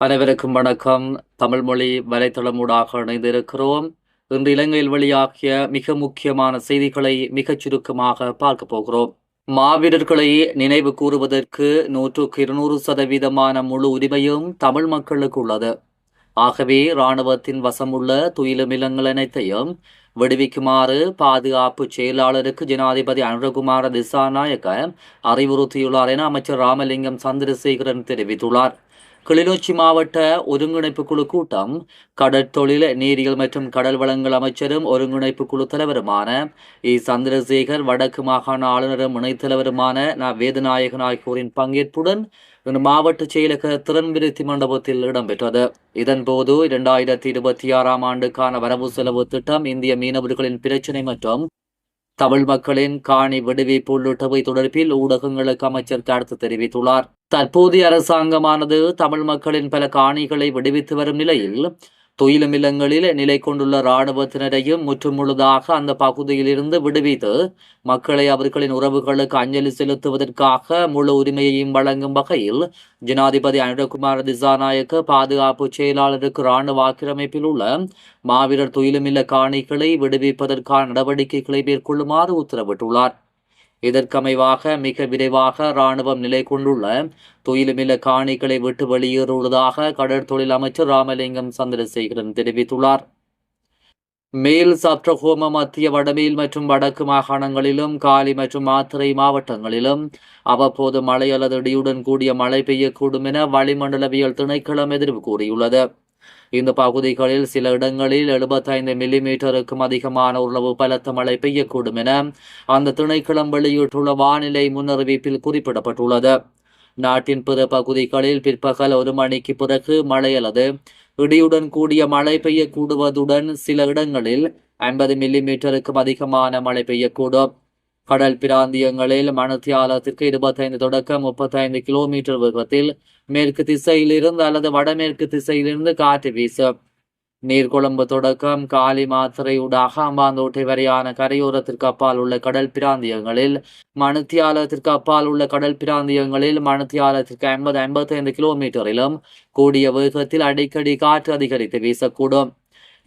அனைவருக்கும் வணக்கம். தமிழ் மொழி வலைத்தளமூடாக இணைந்திருக்கிறோம். இன்று இலங்கையில் வெளியாகிய மிக முக்கியமான செய்திகளை மிகச் சுருக்கமாக பார்க்க போகிறோம். மாவீரர்களை நினைவு கூறுவதற்கு 100% முழு உரிமையும் தமிழ் மக்களுக்கு உள்ளது. ஆகவே இராணுவத்தின் வசமுள்ள துயிலுமில்லங்கள் அனைத்தையும் விடுவிக்குமாறு பாதுகாப்பு செயலாளருக்கு ஜனாதிபதி அனுரகுமார திசாநாயக்க அறிவுறுத்தியுள்ளார் என அமைச்சர் ராமலிங்கம் சந்திரசேகரன் தெரிவித்துள்ளார். கிளிநொச்சி மாவட்ட ஒருங்கிணைப்பு குழு கூட்டம் கடற்தொழில் நீரியல் மற்றும் கடல் வளங்கள் அமைச்சரும் ஒருங்கிணைப்பு குழு தலைவருமான சந்திரசேகர், வடக்கு மாகாண ஆளுநரும் இணைத்தலைவருமான வேதநாயகன் ஆகியோரின் பங்கேற்புடன் மாவட்ட செயலக திறன் விருத்தி மண்டபத்தில் இடம்பெற்றது. இதன்போது 2026 ஆண்டுக்கான வரவு செலவு திட்டம், இந்திய மீனவர்களின் பிரச்சினை மற்றும் தமிழ் மக்களின் காணி விடுவிப்பு உள்ளிட்டவை தொடர்பில் ஊடகங்களுக்கு அமைச்சர் கருத்து தெரிவித்துள்ளார். தற்போதைய அரசாங்கமானது தமிழ் மக்களின் பல காணிகளை விடுவித்து வரும் நிலையில் துயிலுமில்லங்களில் நிலை கொண்டுள்ள இராணுவத்தினரையும் முற்றுமுழுதாக அந்த பகுதியில் இருந்து விடுவித்து மக்களை அவர்களின் உறவுகளுக்கு அஞ்சலி செலுத்துவதற்காக முழு உரிமையையும் வழங்கும் வகையில் ஜனாதிபதி அனுரகுமார திசாநாயக்க பாதுகாப்பு செயலாளருக்கு இராணுவ ஆக்கிரமிப்பில் உள்ள மாவீரர் துயிலுமில்ல காணிகளை விடுவிப்பதற்கான நடவடிக்கைகளை மேற்கொள்ளுமாறு உத்தரவிட்டுள்ளார். இதற்கமைவாக மிக விரைவாக இராணுவம் நிலை கொண்டுள்ள துயிலுமில்ல காணிகளை விட்டு வெளியேறுவதாக கடற்தொழில் அமைச்சர் ராமலிங்கம் சந்திரசேகரன் தெரிவித்துள்ளார். மேல் சப்ரகோம, மத்திய வடமேல் மற்றும் வடக்கு மாகாணங்களிலும் காலி மற்றும் மாத்தறை மாவட்டங்களிலும் அவ்வப்போது மழை அல்லது இடியுடன் கூடிய மழை பெய்யக்கூடும் என வளிமண்டலவியல் திணைக்களம் எதிர்வு கூறியுள்ளது. இந்த பகுதிகளில் சில இடங்களில் 75 மில்லிமீட்டருக்கும் அதிகமான ஓரளவு பலத்த மழை பெய்யக்கூடும் என அந்த திணைக்களம் வெளியிட்டுள்ள வானிலை முன்னறிவிப்பில் குறிப்பிடப்பட்டுள்ளது. நாட்டின் பிற பகுதிகளில் பிற்பகல் 1 மணிக்கு பிறகு மழை அல்லது இடியுடன் கூடிய மழை பெய்யக்கூடுவதுடன் சில இடங்களில் 50 மில்லிமீட்டருக்கும் அதிகமான மழை பெய்யக்கூடும். கடல் பிராந்தியங்களில் மணித்தியாலத்திற்கு 25 தொடக்கம் 35 கிலோமீட்டர் வேகத்தில் மேற்கு திசையிலிருந்து அல்லது வடமேற்கு திசையிலிருந்து காற்று வீசும். நீர்கொழும்பு தொடக்கம் காலி மாத்தறை ஊடாக அம்பாந்தோட்டை வரையான கரையோரத்திற்கு அப்பால் உள்ள கடல் பிராந்தியங்களில் மணித்தியாலத்திற்கு அப்பால் உள்ள கடல் பிராந்தியங்களில் மணித்தியாலத்திற்கு 50-55 கிலோமீட்டரிலும் கூடிய வேகத்தில் அடிக்கடி காற்று அதிகரித்து வீசக்கூடும்.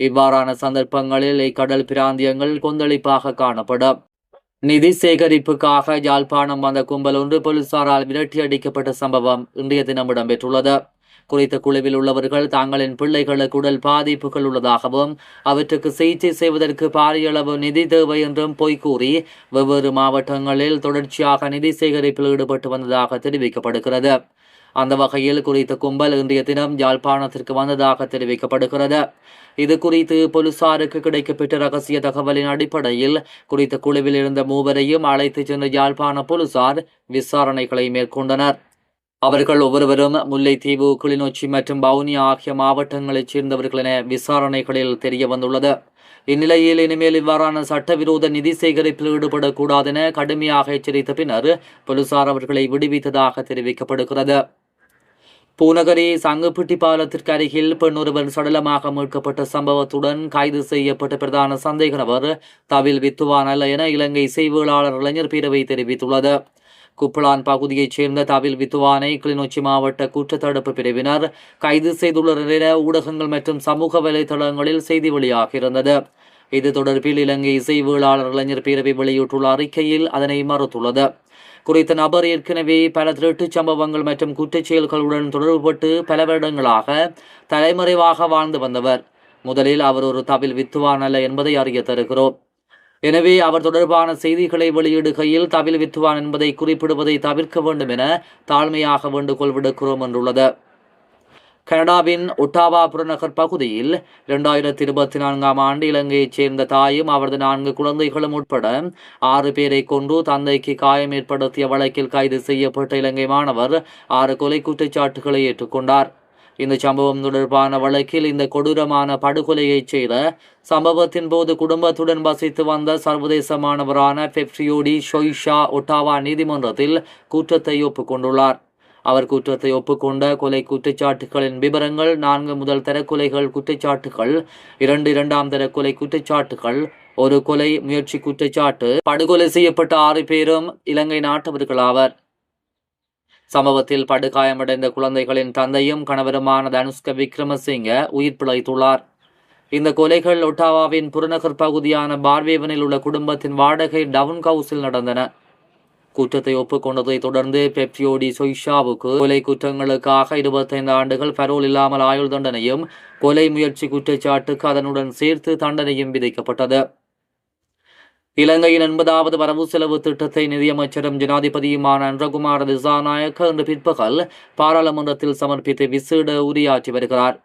இவ்வாறான சந்தர்ப்பங்களில் இக்கடல் பிராந்தியங்கள் கொந்தளிப்பாக காணப்படும். நிதி சேகரிப்புக்காக யாழ்ப்பாணம் வந்த கும்பல் ஒன்று போலீசாரால் விரட்டி அடிக்கப்பட்ட சம்பவம் இன்றைய தினம் இடம்பெற்றுள்ளது. குறித்த குழுவில் உள்ளவர்கள் தங்களின் பிள்ளைகளுக்கு உடல் பாதிப்புகள் உள்ளதாகவும் அவற்றுக்கு சிகிச்சை செய்வதற்கு பாரிய அளவு நிதி தேவை என்றும் பொய்கூறி வெவ்வேறு மாவட்டங்களில் தொடர்ச்சியாக நிதி சேகரிப்பில் ஈடுபட்டு வந்ததாக தெரிவிக்கப்படுகிறது. அந்த வகையில் குறித்த கும்பல் இன்றைய தினம் யாழ்ப்பாணத்திற்கு வந்ததாக தெரிவிக்கப்படுகிறது. இது குறித்து போலீசாருக்கு கிடைக்கப்பெற்ற ரகசிய தகவலின் அடிப்படையில் குறித்த குழுவில் இருந்த மூவரையும் அழைத்து சென்ற யாழ்ப்பாண போலீசார் விசாரணைகளை மேற்கொண்டனர். அவர்கள் ஒவ்வொருவரும் முல்லைத்தீவு, கிளிநொச்சி மற்றும் வவுனியா ஆகிய மாவட்டங்களைச் சேர்ந்தவர்கள் என விசாரணைகளில் தெரிய வந்துள்ளது. இந்நிலையில் இனிமேல் இவ்வாறான சட்டவிரோத நிதி சேகரிப்பில் ஈடுபடக்கூடாது என கடுமையாக எச்சரித்த பின்னர் போலீசார் அவர்களை விடுவித்ததாக தெரிவிக்கப்படுகிறது. பூநகரி சங்குப்பிட்டி பாலத்திற்கு அருகில் பெண் ஒருவர் சடலமாக மீட்கப்பட்ட சம்பவத்துடன் கைது செய்யப்பட்ட பிரதான சந்தேக நபர் தவில் வித்துவான் அல்ல என இலங்கை செய்தியாளர் இளைஞர் பேரவை தெரிவித்துள்ளது. குப்பளான் பகுதியைச் சேர்ந்த தவில் வித்துவானை கிளிநொச்சி மாவட்ட குற்றத்தடுப்பு பிரிவினர் கைது செய்துள்ளனர் என ஊடகங்கள் மற்றும் சமூக வலைதளங்களில் செய்தி வெளியாகியிருந்தது. இது தொடர்பில் இலங்கை செய்தியாளர் இளைஞர் பேரவை வெளியிட்டுள்ள அறிக்கையில் அதனை மறுத்துள்ளது. குறித்த நபர் ஏற்கனவே பல திருட்டு சம்பவங்கள் மற்றும் குற்றச் செயல்களுடன் தொடர்புபட்டு பல வருடங்களாக தலைமறைவாக வாழ்ந்து வந்தவர். முதலில் அவர் ஒரு தவில் வித்துவான் அல்ல என்பதை அறிய தருகிறோம். எனவே அவர் தொடர்பான செய்திகளை வெளியிடுகையில் தவில் வித்துவான் என்பதை குறிப்பிடுவதை தவிர்க்க வேண்டும் என தாழ்மையாக வேண்டுகோள் விடுக்கிறோம் என்றுள்ளது. கனடாவின் ஒட்டாவா புறநகர் பகுதியில் 2024 ஆண்டு இலங்கையைச் சேர்ந்த தாயும் அவரது 4 குழந்தைகளும் உட்பட 6 பேரை கொன்று தந்தைக்கு காயம் ஏற்படுத்திய வழக்கில் கைது செய்யப்பட்ட இலங்கை மாணவர் 6 கொலை குற்றச்சாட்டுகளை ஏற்றுக்கொண்டார். இந்த சம்பவம் தொடர்பான வழக்கில் இந்த கொடூரமான படுகொலையை செய்த சம்பவத்தின் போது குடும்பத்துடன் வசித்து வந்த சர்வதேச மாணவரான பெப்ரியோடி ஷொய்ஷா ஒட்டாவா நீதிமன்றத்தில் குற்றத்தை ஒப்புக்கொண்டுள்ளார். அவர் குற்றத்தை ஒப்புக்கொண்ட கொலை குற்றச்சாட்டுகளின் விவரங்கள் 4 முதல் தர கொலைகள் குற்றச்சாட்டுகள், 2 இரண்டாம் தர கொலை குற்றச்சாட்டுகள், 1 கொலை முயற்சி குற்றச்சாட்டு. படுகொலை செய்யப்பட்ட 6 பேரும் இலங்கை நாட்டவர்களாவர். சம்பவத்தில் படுகாயமடைந்த குழந்தைகளின் தந்தையும் கணவருமான தனுஷ்க விக்ரமசிங்க உயிர் பிழைத்துள்ளார். இந்த கொலைகள் ஒட்டாவாவின் புறநகர் பகுதியான பார்வேவனில் உள்ள குடும்பத்தின் வாடகை டவுன் ஹவுஸில் நடந்தன. குற்றத்தை ஒப்புக்கொண்டதை தொடர்ந்து பெப்சியோடி சொய்ஷாவுக்கு கொலை குற்றங்களுக்காக 25 ஆண்டுகள் பரோல் இல்லாமல் ஆயுள் தண்டனையும் கொலை முயற்சி குற்றச்சாட்டுக்கு அதனுடன் சேர்த்து தண்டனையும் விதிக்கப்பட்டது. இலங்கையின் 80வது வரவு செலவு திட்டத்தை நிதியமைச்சரும் ஜனாதிபதியுமான அன்றகுமார திசாநாயக்க இன்று பிற்பகல் பாராளுமன்றத்தில் சமர்ப்பித்து விசேட உரையாற்றி வருகிறார்.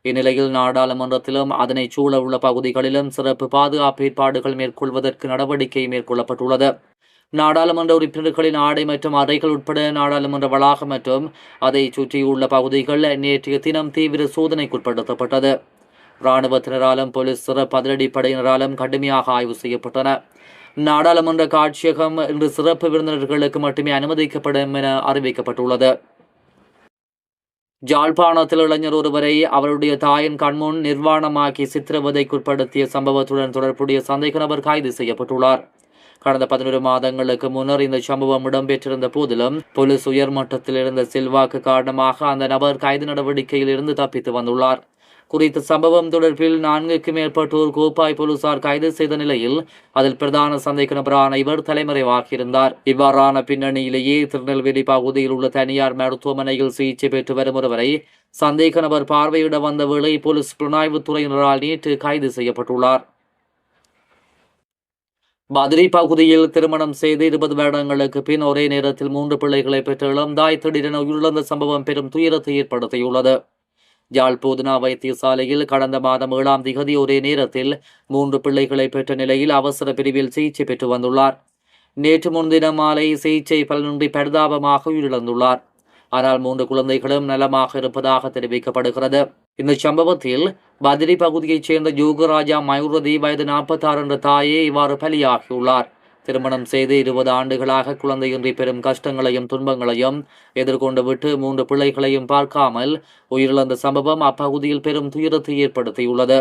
இந்நிலையில் நாடாளுமன்றத்திலும் அதனை சூழ உள்ள பகுதிகளிலும் சிறப்பு பாதுகாப்பு ஏற்பாடுகள் மேற்கொள்வதற்கு நடவடிக்கை மேற்கொள்ளப்பட்டுள்ளது. நாடாளுமன்ற உறுப்பினர்களின் ஆடை மற்றும் அறைகள் உட்பட நாடாளுமன்ற வளாகம் மற்றும் அதை சுற்றியுள்ள பகுதிகள் நேற்றைய தினம் தீவிர சோதனைக்குட்படுத்தப்பட்டது. இராணுவத்தினராலும் போலீஸ் சிறப்பு அதிரடிப்படையினராலும் கடுமையாக ஆய்வு செய்யப்பட்டன. நாடாளுமன்ற காட்சியகம் இன்று சிறப்பு விருந்தினர்களுக்கு மட்டுமே அனுமதிக்கப்படும் என அறிவிக்கப்பட்டுள்ளது. ஜாழ்ப்பாணத்தில் இளைஞர் ஒருவரை அவருடைய தாயின் கண்முன் நிர்வாணமாக்கி சித்திரவதைக்குட்படுத்திய சம்பவத்துடன் தொடர்புடைய சந்தேக நபர் கைது செய்யப்பட்டுள்ளார். கடந்த 11 மாதங்களுக்கு முன்னர் இந்த சம்பவம் இடம்பெற்றிருந்த போதிலும் போலீஸ் உயர்மட்டத்தில் இருந்த செல்வாக்கு காரணமாக அந்த நபர் கைது நடவடிக்கையில் இருந்து தப்பித்து வந்துள்ளார். குறித்த சம்பவம் தொடர்பில் 4க்கும் மேற்பட்டோர் கோப்பாய் போலீசார் கைது செய்த நிலையில் அதில் பிரதான சந்தேக நபரான இவர் தலைமறைவாகியிருந்தார். இவ்வாறான பின்னணியிலேயே திருநெல்வேலி பகுதியில் உள்ள தனியார் மருத்துவமனையில் சிகிச்சை பெற்று வரும் ஒருவரை சந்தேக நபர் பார்வையிட வந்த வேளை போலீஸ் புலனாய்வுத்துறையினரால் நேற்று கைது செய்யப்பட்டுள்ளார். பதிரி பகுதியில் திருமணம் செய்து 20 வருடங்களுக்கு பின் ஒரே நேரத்தில் 3 பிள்ளைகளை பெற்ற இளம்தாய் திடீரென உயிரிழந்த சம்பவம் பெரும் துயரத்தை ஏற்படுத்தியுள்ளது. யாழ் போதனா வைத்தியசாலையில் கடந்த மாதம் 7ஆம் திகதி ஒரே நேரத்தில் 3 பிள்ளைகளை பெற்ற நிலையில் அவசர பிரிவில் சிகிச்சை பெற்று வந்துள்ளார். நேற்று முன்தினம் மாலை சிகிச்சை பலனின்றி பரிதாபமாக உயிரிழந்துள்ளார். ஆனால் 3 குழந்தைகளும் நலமாக இருப்பதாக தெரிவிக்கப்படுகிறது. இந்த சம்பவத்தில் பதிரி பகுதியைச் சேர்ந்த யோகராஜா மயூரதி வயது 46 என்ற தாயே இவ்வாறு பலியாகியுள்ளார். திருமணம் செய்து 20 ஆண்டுகளாக குழந்தையின்றி பெரும் கஷ்டங்களையும் துன்பங்களையும் எதிர்கொண்டு விட்டு 3 பிள்ளைகளையும் பார்க்காமல் உயிரிழந்த சம்பவம் அப்பகுதியில் பெரும் துயரத்தை ஏற்படுத்தியுள்ளது.